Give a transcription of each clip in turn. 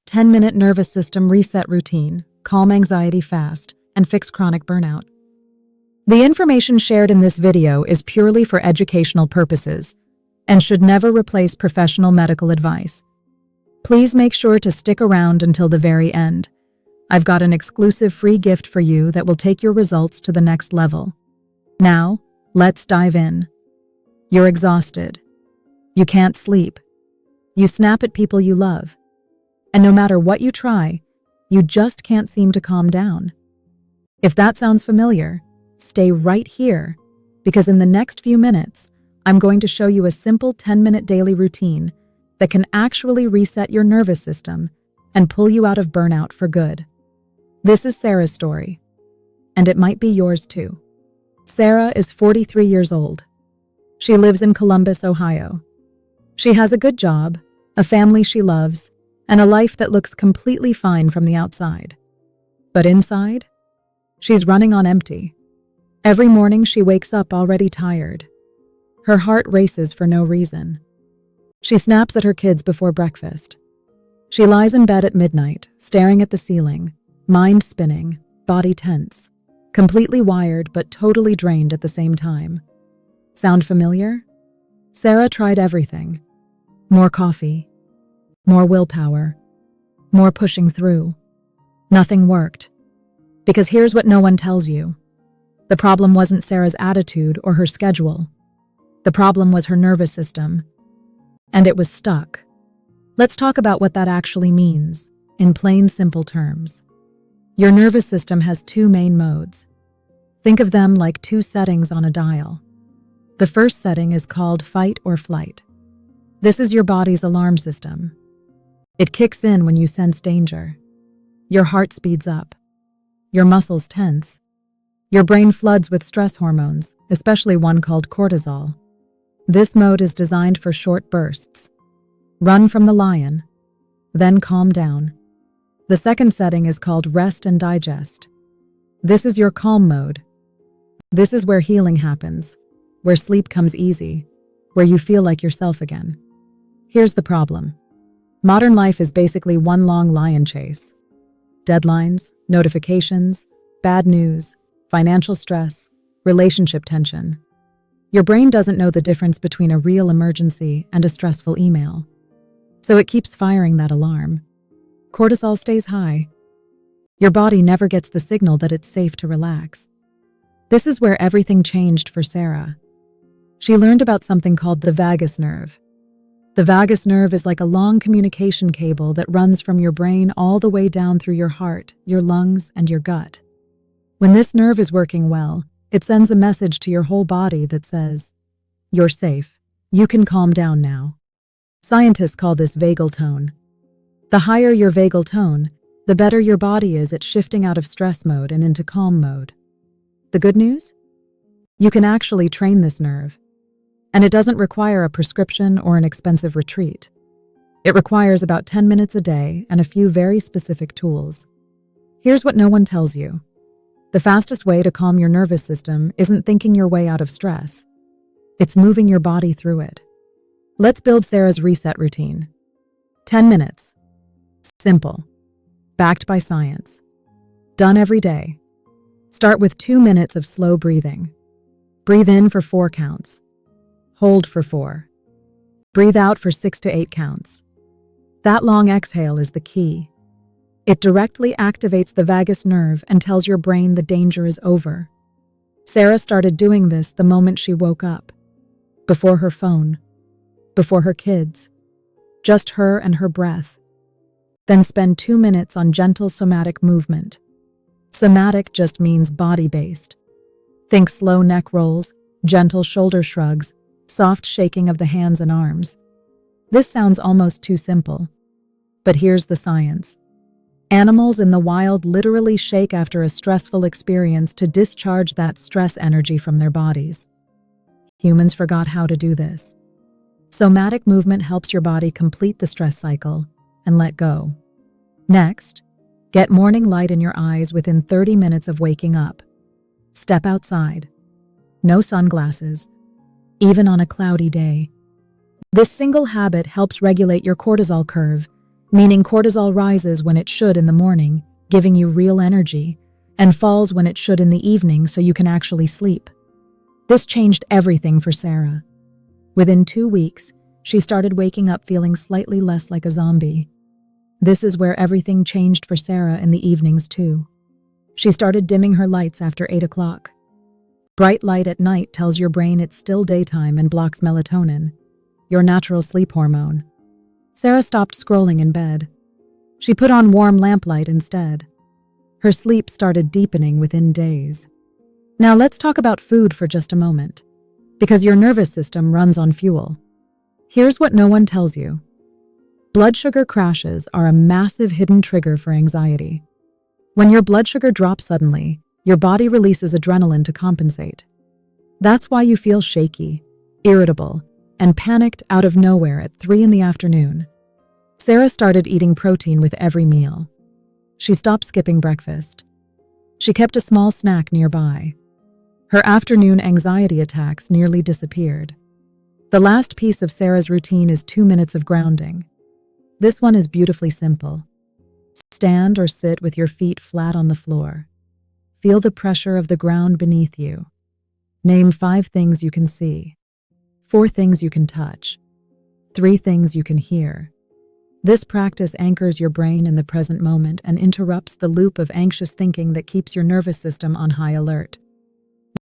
10-minute nervous system reset routine, calm anxiety fast, and fix chronic burnout. The information shared in this video is purely for educational purposes and should never replace professional medical advice. Please make sure to stick around until the very end. I've got an exclusive free gift for you that will take your results to the next level. Now, let's dive in. You're exhausted. You can't sleep. You snap at people you love. And no matter what you try, you just can't seem to calm down. If that sounds familiar, stay right here, because in the next few minutes, I'm going to show you a simple 10-minute daily routine that can actually reset your nervous system and pull you out of burnout for good. This is Sarah's story, and it might be yours too. Sarah is 43 years old. She lives in Columbus, Ohio. She has a good job, a family she loves, and a life that looks completely fine from the outside. But inside, she's running on empty. Every morning she wakes up already tired. Her heart races for no reason. She snaps at her kids before breakfast. She lies in bed at midnight, staring at the ceiling, mind spinning, body tense, completely wired but totally drained at the same time. Sound familiar? Sarah tried everything. More coffee, more willpower, more pushing through. Nothing worked. Because here's what no one tells you. The problem wasn't Sarah's attitude or her schedule. The problem was her nervous system. And it was stuck. Let's talk about what that actually means, in plain, simple terms. Your nervous system has two main modes. Think of them like two settings on a dial. The first setting is called fight or flight. This is your body's alarm system. It kicks in when you sense danger. Your heart speeds up. Your muscles tense. Your brain floods with stress hormones, especially one called cortisol. This mode is designed for short bursts. Run from the lion, then calm down. The second setting is called rest and digest. This is your calm mode. This is where healing happens, where sleep comes easy, where you feel like yourself again. Here's the problem. Modern life is basically one long lion chase. Deadlines, notifications, bad news, financial stress, relationship tension. Your brain doesn't know the difference between a real emergency and a stressful email. So it keeps firing that alarm. Cortisol stays high. Your body never gets the signal that it's safe to relax. This is where everything changed for Sarah. She learned about something called the vagus nerve. The vagus nerve is like a long communication cable that runs from your brain all the way down through your heart, your lungs, and your gut. When this nerve is working well, it sends a message to your whole body that says, "You're safe. You can calm down now." Scientists call this vagal tone. The higher your vagal tone, the better your body is at shifting out of stress mode and into calm mode. The good news? You can actually train this nerve. And it doesn't require a prescription or an expensive retreat. It requires about 10 minutes a day and a few very specific tools. Here's what no one tells you. The fastest way to calm your nervous system isn't thinking your way out of stress. It's moving your body through it. Let's build Sarah's reset routine. 10 minutes. Simple. Backed by science. Done every day. Start with 2 minutes of slow breathing. Breathe in for 4 counts. Hold for 4. Breathe out for 6 to 8 counts. That long exhale is the key. It directly activates the vagus nerve and tells your brain the danger is over. Sarah started doing this the moment she woke up. Before her phone. Before her kids. Just her and her breath. Then spend 2 minutes on gentle somatic movement. Somatic just means body-based. Think slow neck rolls, gentle shoulder shrugs, soft shaking of the hands and arms. This sounds almost too simple. But here's the science. Animals in the wild literally shake after a stressful experience to discharge that stress energy from their bodies. Humans forgot how to do this. Somatic movement helps your body complete the stress cycle and let go. Next, get morning light in your eyes within 30 minutes of waking up. Step outside. No sunglasses, even on a cloudy day. This single habit helps regulate your cortisol curve meaning cortisol rises when it should in the morning, giving you real energy, and falls when it should in the evening so you can actually sleep. This changed everything for Sarah. Within 2 weeks, she started waking up feeling slightly less like a zombie. This is where everything changed for Sarah in the evenings too. She started dimming her lights after 8 o'clock. Bright light at night tells your brain it's still daytime and blocks melatonin, your natural sleep hormone. Sarah stopped scrolling in bed. She put on warm lamplight instead. Her sleep started deepening within days. Now let's talk about food for just a moment, because your nervous system runs on fuel. Here's what no one tells you. Blood sugar crashes are a massive hidden trigger for anxiety. When your blood sugar drops suddenly, your body releases adrenaline to compensate. That's why you feel shaky, irritable, and panicked out of nowhere at 3 in the afternoon. Sarah started eating protein with every meal. She stopped skipping breakfast. She kept a small snack nearby. Her afternoon anxiety attacks nearly disappeared. The last piece of Sarah's routine is 2 minutes of grounding. This one is beautifully simple. Stand or sit with your feet flat on the floor. Feel the pressure of the ground beneath you. Name 5 things you can see, 4 things you can touch, 3 things you can hear. This practice anchors your brain in the present moment and interrupts the loop of anxious thinking that keeps your nervous system on high alert.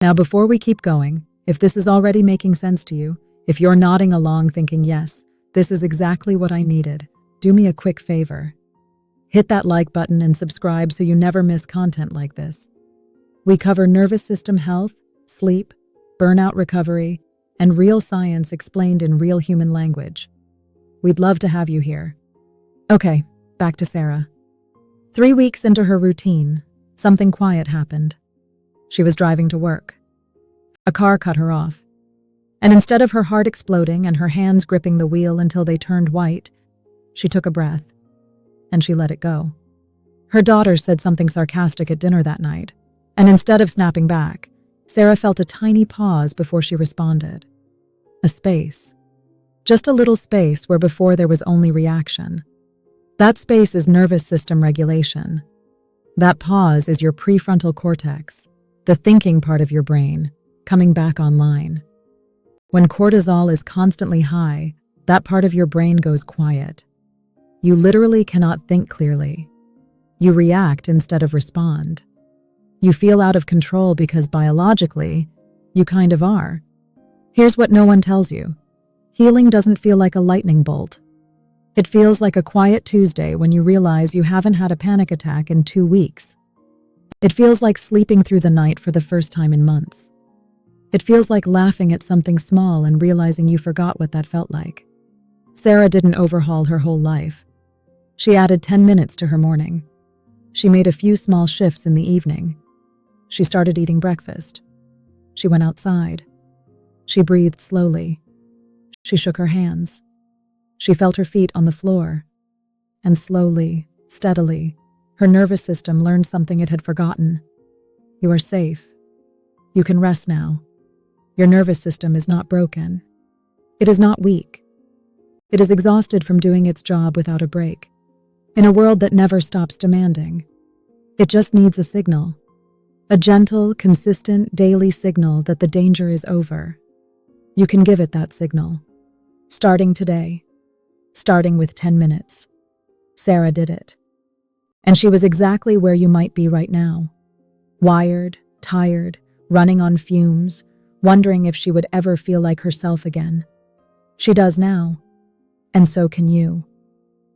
Now, before we keep going, if this is already making sense to you, if you're nodding along thinking, yes, this is exactly what I needed, do me a quick favor. Hit that like button and subscribe so you never miss content like this. We cover nervous system health, sleep, burnout recovery, and real science explained in real human language. We'd love to have you here. Okay, back to Sarah. 3 weeks into her routine, something quiet happened. She was driving to work. A car cut her off. And instead of her heart exploding and her hands gripping the wheel until they turned white, she took a breath. And she let it go. Her daughter said something sarcastic at dinner that night, and instead of snapping back, Sarah felt a tiny pause before she responded. A space. Just a little space where before there was only reaction. That space is nervous system regulation. That pause is your prefrontal cortex, the thinking part of your brain, coming back online. When cortisol is constantly high, that part of your brain goes quiet. You literally cannot think clearly. You react instead of respond. You feel out of control because biologically, you kind of are. Here's what no one tells you. Healing doesn't feel like a lightning bolt. It feels like a quiet Tuesday when you realize you haven't had a panic attack in 2 weeks. It feels like sleeping through the night for the first time in months. It feels like laughing at something small and realizing you forgot what that felt like. Sarah didn't overhaul her whole life. She added 10 minutes to her morning. She made a few small shifts in the evening. She started eating breakfast. She went outside. She breathed slowly. She shook her hands. She felt her feet on the floor. And slowly, steadily, her nervous system learned something it had forgotten. You are safe. You can rest now. Your nervous system is not broken. It is not weak. It is exhausted from doing its job without a break. In a world that never stops demanding, it just needs a signal. A gentle, consistent, daily signal that the danger is over. You can give it that signal. Starting today. Starting with 10 minutes. Sarah did it. And she was exactly where you might be right now. Wired, tired, running on fumes, wondering if she would ever feel like herself again. She does now. And so can you.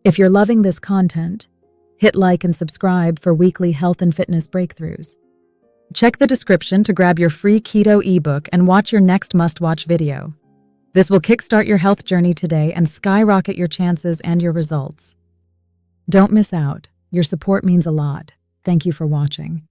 If you're loving this content, hit like and subscribe for weekly health and fitness breakthroughs. Check the description to grab your free keto ebook and watch your next must-watch video. This will kickstart your health journey today and skyrocket your chances and your results. Don't miss out. Your support means a lot. Thank you for watching.